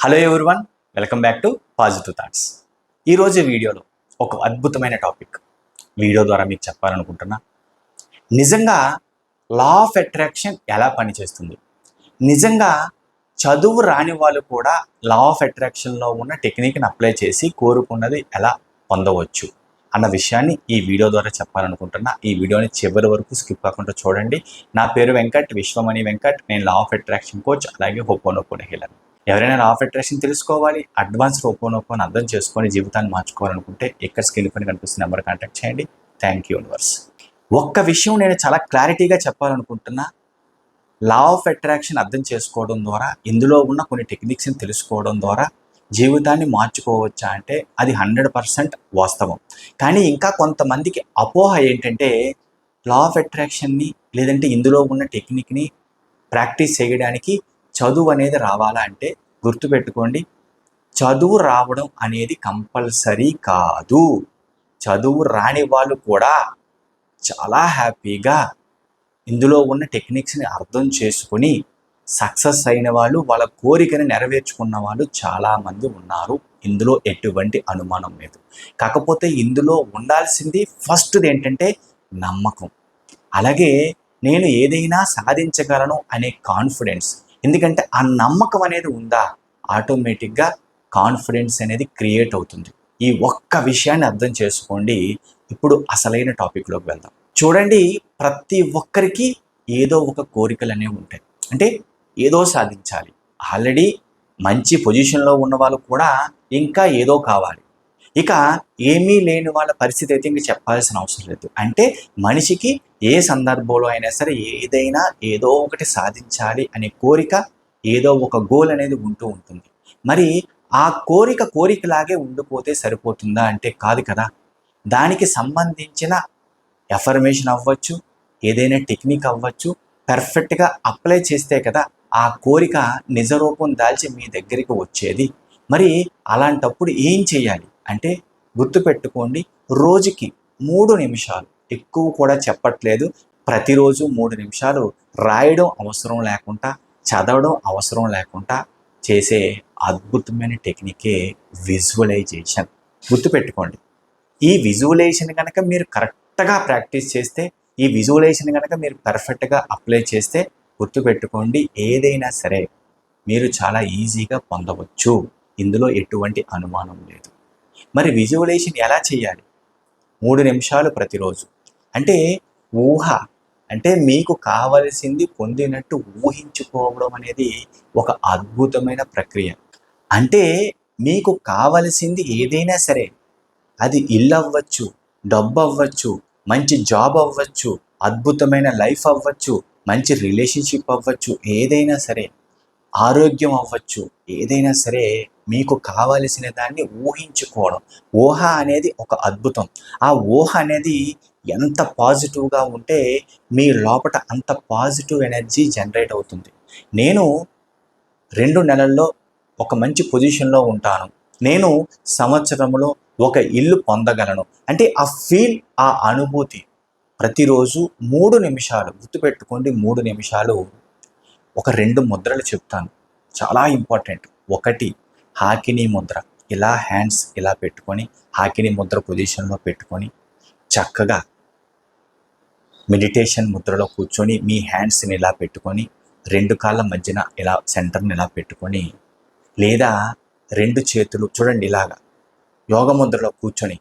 Hello everyone, welcome back to positive thoughts. ఈరోజు వీడియోలో ఒక అద్భుతమైన టాపిక్ వీడియో ద్వారా మీకు చెప్పాలనుకుంటున్నా. నిజంగా లా ఆఫ్ అట్రాక్షన్ ఎలా పనిచేస్తుంది, నిజంగా చదువు రాని వాళ్ళు కూడా లా ఆఫ్ అట్రాక్షన్లో ఉన్న టెక్నిక్ని అప్లై చేసి కోరుకున్నది ఎలా పొందవచ్చు అన్న విషయాన్ని ఈ వీడియో ద్వారా చెప్పాలనుకుంటున్నా. ఈ వీడియోని చివరి వరకు స్కిప్ కాకుండా చూడండి. నా పేరు వెంకట్, విశ్వమణి వెంకట్. నేను లా ఆఫ్ అట్రాక్షన్ కోచ్, అలాగే హోపోనోపోనో హీలర్. ఎవరైనా లా ఆఫ్ అట్రాక్షన్ తెలుసుకోవాలి, అడ్వాన్స్ హోపోనోపోనో అర్థం చేసుకొని జీవితాన్ని మార్చుకోవాలనుకుంటే ఇక్కడ స్క్రీన్ పైన కనిపిస్తున్న నెంబర్ కాంటాక్ట్ చేయండి. Thank you universe. ఒక్క విషయం నేను చాలా క్లారిటీగా చెప్పాలనుకుంటున్నా. లా ఆఫ్ అట్రాక్షన్ అర్థం చేసుకోవడం ద్వారా, ఇందులో ఉన్న కొన్ని టెక్నిక్స్ని తెలుసుకోవడం ద్వారా జీవితాన్ని మార్చుకోవచ్చా అంటే అది 100% వాస్తవం. కానీ ఇంకా కొంతమందికి అపోహ ఏంటంటే లా ఆఫ్ అట్రాక్షన్ని లేదంటే ఇందులో ఉన్న టెక్నిక్ని ప్రాక్టీస్ చేయడానికి చదువు అనేది రావాలా అంటే గుర్తుపెట్టుకోండి, చదువు రావడం అనేది కంపల్సరీ కాదు. చదువు రాని వాళ్ళు కూడా చాలా హ్యాపీగా ఇందులో ఉన్న టెక్నిక్స్ని అర్థం చేసుకుని సక్సెస్ అయిన వాళ్ళు, వాళ్ళ కోరికని నెరవేర్చుకున్న వాళ్ళు చాలామంది ఉన్నారు. ఇందులో ఎటువంటి అనుమానం లేదు. కాకపోతే ఇందులో ఉండాల్సింది ఫస్ట్ది ఏంటంటే నమ్మకం, అలాగే నేను ఏదైనా సాధించగలను అనే కాన్ఫిడెన్స్. ఎందుకంటే ఆ నమ్మకం అనేది ఉందా, ఆటోమేటిక్గా కాన్ఫిడెన్స్ అనేది క్రియేట్ అవుతుంది. ఈ ఒక్క విషయాన్ని అర్థం చేసుకోండి. ఇప్పుడు అసలైన టాపిక్లోకి వెళ్దాం. చూడండి, ప్రతి ఒక్కరికి ఏదో ఒక కోరికలు అనేవి ఉంటాయి. అంటే ఏదో సాధించాలి. ఆల్రెడీ మంచి పొజిషన్లో ఉన్న వాళ్ళు కూడా ఇంకా ఏదో కావాలి. ఇక ఏమీ లేని వాళ్ళ పరిస్థితి అయితే ఇంక చెప్పాల్సిన అవసరం లేదు. అంటే మనిషికి ఏ సందర్భంలో అయినా సరే ఏదైనా ఏదో ఒకటి సాధించాలి అనే కోరిక, ఏదో ఒక గోల్ అనేది ఉంటూ ఉంటుంది. మరి ఆ కోరికలాగే ఉండిపోతే సరిపోతుందా అంటే కాదు కదా. దానికి సంబంధించిన ఎఫర్మేషన్ అవ్వచ్చు, ఏదైనా టెక్నిక్ అవ్వచ్చు, పర్ఫెక్ట్గా అప్లై చేస్తే కదా ఆ కోరిక నిజరూపం దాల్చి మీ దగ్గరికి వచ్చేది. మరి అలాంటప్పుడు ఏం చేయాలి అంటే గుర్తుపెట్టుకోండి, రోజుకి 3 నిమిషాలు, ఎక్కువ కూడా చెప్పట్లేదు, ప్రతిరోజు 3 నిమిషాలు రాయడం అవసరం లేకుండా, చదవడం అవసరం లేకుండా చేసే అద్భుతమైన టెక్నికే విజువలైజేషన్. గుర్తుపెట్టుకోండి, ఈ విజువలైజేషన్ కనుక మీరు కరెక్ట్గా ప్రాక్టీస్ చేస్తే, ఈ విజువలైజేషన్ కనుక మీరు పర్ఫెక్ట్గా అప్లై చేస్తే గుర్తుపెట్టుకోండి, ఏదైనా సరే మీరు చాలా ఈజీగా పొందవచ్చు. ఇందులో ఎటువంటి అనుమానం లేదు. మరి విజువలైజేషన్ ఎలా చేయాలి? 3 నిమిషాలు ప్రతిరోజు. అంటే ఊహ, అంటే మీకు కావలసింది పొందినట్టు ఊహించుకోవడం అనేది ఒక అద్భుతమైన ప్రక్రియ. అంటే మీకు కావలసింది ఏదైనా సరే, అది ఇల్లు అవ్వచ్చు, డబ్బు అవ్వచ్చు, మంచి జాబ్ అవ్వచ్చు, అద్భుతమైన లైఫ్ అవ్వచ్చు, మంచి రిలేషన్షిప్ అవ్వచ్చు, ఏదైనా సరే, ఆరోగ్యం అవ్వచ్చు, ఏదైనా సరే మీకు కావలసిన దాన్ని ఊహించుకోవడం. ఊహ అనేది ఒక అద్భుతం. ఆ ఊహ అనేది ఎంత పాజిటివ్గా ఉంటే మీ లోపల అంత పాజిటివ్ ఎనర్జీ జనరేట్ అవుతుంది. నేను 2 నెలల్లో ఒక మంచి పొజిషన్లో ఉంటాను, నేను సంవత్సరంలో ఒక ఇల్లు పొందగలను అంటే ఆ ఫీల్, ఆ అనుభూతి ప్రతిరోజు 3 నిమిషాలు గుర్తుపెట్టుకోండి. 3 నిమిషాలు ఒక 2 ముద్రలు చెప్తాను, చాలా ఇంపార్టెంట్. ఒకటి హాకినీ ముద్ర. ఇలా హ్యాండ్స్ ఇలా పెట్టుకొని హాకినీ ముద్ర పొజిషన్లో పెట్టుకొని చక్కగా మెడిటేషన్ ముద్రలో కూర్చొని మీ హ్యాండ్స్ని ఇలా పెట్టుకొని 2 కాళ్ళ మధ్యన ఇలా సెంటర్ని ఇలా పెట్టుకొని, లేదా 2 చేతులు చూడండి ఇలాగా యోగ ముద్రలో కూర్చొని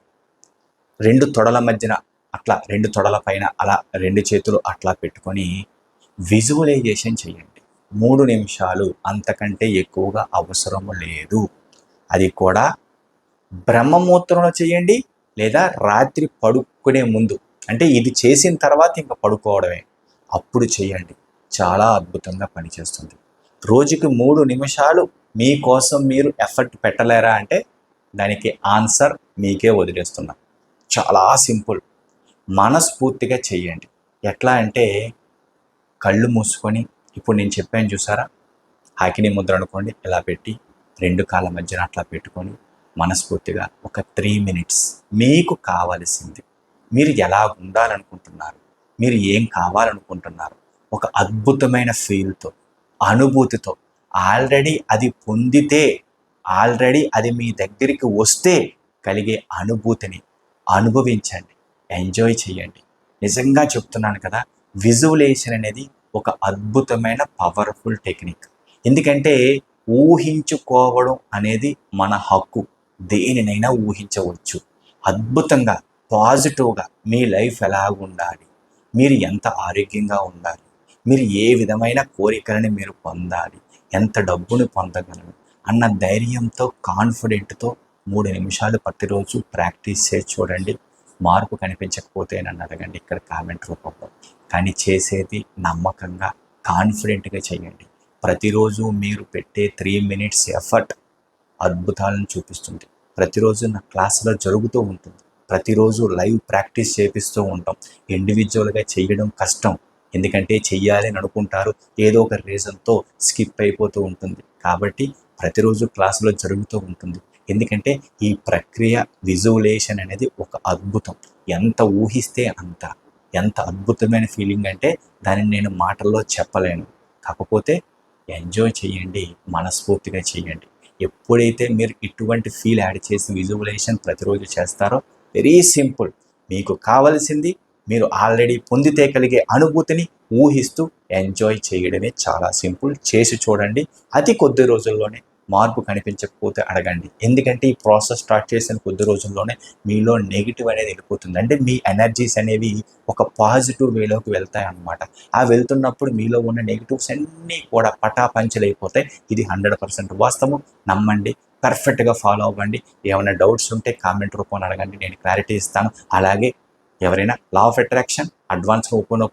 2 తొడల మధ్యన అట్లా 2 తొడల పైన అలా 2 చేతులు అట్లా పెట్టుకొని విజువలైజేషన్ చేయండి. 3 నిమిషాలు, అంతకంటే ఎక్కువగా అవసరం లేదు. అది కూడా బ్రహ్మముహూర్తంలో చేయండి, లేదా రాత్రి పడుకునే ముందు. అంటే ఇది చేసిన తర్వాత ఇంకా పడుకోవడమే, అప్పుడు చేయండి. చాలా అద్భుతంగా పనిచేస్తుంది. రోజుకి 3 నిమిషాలు మీకోసం మీరు ఎఫర్ట్ పెట్టలేరా అంటే దానికి ఆన్సర్ మీకే వదిలేస్తున్నా. చాలా సింపుల్. మనస్ఫూర్తిగా చేయండి. ఎట్లా అంటే కళ్ళు మూసుకొని, ఇప్పుడు నేను చెప్పాను చూసారా, హాకినీ ముద్ర అనుకోండి, ఇలా పెట్టి 2 కాళ్ళ మధ్యన అట్లా పెట్టుకొని మనస్ఫూర్తిగా ఒక 3 మినిట్స్ మీకు కావలసింది, మీరు ఎలా ఉండాలనుకుంటున్నారు, మీరు ఏం కావాలనుకుంటున్నారు, ఒక అద్భుతమైన ఫీల్తో, అనుభూతితో, ఆల్రెడీ అది పొందితే ఆల్రెడీ అది మీ దగ్గరికి వస్తే కలిగే అనుభూతిని అనుభవించండి, ఎంజాయ్ చేయండి. నిజంగా చెప్తున్నాను కదా, విజువలైజేషన్ అనేది ఒక అద్భుతమైన పవర్ఫుల్ టెక్నిక్. ఎందుకంటే ఊహించుకోవడం అనేది మన హక్కు. దేనినైనా ఊహించవచ్చు. అద్భుతంగా పాజిటివ్గా మీ లైఫ్ ఎలా ఉండాలి, మీరు ఎంత ఆరోగ్యంగా ఉండాలి, మీరు ఏ విధమైన కోరికలని మీరు పొందాలి, ఎంత డబ్బును పొందగలరు అన్న ధైర్యంతో, కాన్ఫిడెంట్తో 3 నిమిషాలు ప్రతిరోజు ప్రాక్టీస్ చేసి చూడండి. మార్పు కనిపించకపోతే నన్ను అడగండి ఇక్కడ కామెంట్ రూపంలో. కానీ చేసేది నమ్మకంగా, కాన్ఫిడెంట్గా చేయండి. ప్రతిరోజు మీరు పెట్టే 3 minutes ఎఫర్ట్ అద్భుతాలను చూపిస్తుంది. ప్రతిరోజు నా క్లాసులో జరుగుతూ ఉంటుంది. ప్రతిరోజు లైవ్ ప్రాక్టీస్ చేపిస్తూ ఉంటాం. ఇండివిజువల్గా చేయడం కష్టం, ఎందుకంటే చెయ్యాలని అనుకుంటారు, ఏదో ఒక రీజన్తో స్కిప్ అయిపోతూ ఉంటుంది. కాబట్టి ప్రతిరోజు క్లాసులో జరుగుతూ ఉంటుంది. ఎందుకంటే ఈ ప్రక్రియ విజువలైజేషన్ అనేది ఒక అద్భుతం. ఎంత ఊహిస్తే అంత, ఎంత అద్భుతమైన ఫీలింగ్ అంటే దానిని నేను మాటల్లో చెప్పలేను. కాకపోతే ఎంజాయ్ చేయండి, మనస్ఫూర్తిగా చేయండి. ఎప్పుడైతే మీరు ఇటువంటి ఫీల్ యాడ్ చేసి విజువలైజేషన్ ప్రతిరోజు చేస్తారో, వెరీ సింపుల్, మీకు కావాల్సింది మీరు ఆల్రెడీ పొందితే కలిగే అనుభూతిని ఊహిస్తూ ఎంజాయ్ చేయడమే. చాలా సింపుల్. చేసి చూడండి. అతి కొద్ది రోజుల్లోనే మార్పు కనిపించకపోతే అడగండి. ఎందుకంటే ఈ ప్రాసెస్ స్టార్ట్ చేసిన కొద్ది రోజుల్లోనే మీలో నెగిటివ్ అనేది వెళ్ళిపోతుంది. అంటే మీ ఎనర్జీస్ అనేవి ఒక పాజిటివ్ వేలోకి వెళ్తాయి అన్నమాట. ఆ వెళ్తున్నప్పుడు మీలో ఉన్న నెగిటివ్స్ అన్నీ కూడా పటాపంచలైపోతాయి. ఇది 100% వాస్తవం. నమ్మండి, పర్ఫెక్ట్గా ఫాలో అవ్వండి. ఏమైనా డౌట్స్ ఉంటే కామెంట్ రూపంలో అడగండి, నేను క్లారిటీ ఇస్తాను. అలాగే ఎవరైనా law of attraction advance open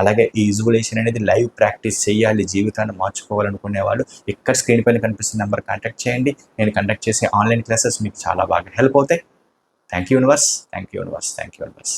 అలాగే ఈ విజువలైజేషన్ అనేది లైవ్ ప్రాక్టీస్ చేయాలి, జీవితాన్ని మార్చుకోవాలనుకునే వాళ్ళు ఇక్కడ స్క్రీన్ పైన కనిపిస్తున్న నెంబర్ కాంటాక్ట్ చేయండి. నేను కండక్ట్ చేసే ఆన్లైన్ క్లాసెస్ మీకు చాలా బాగా హెల్ప్ అవుతాయి. Thank you universe, thank you universe, thank you universe.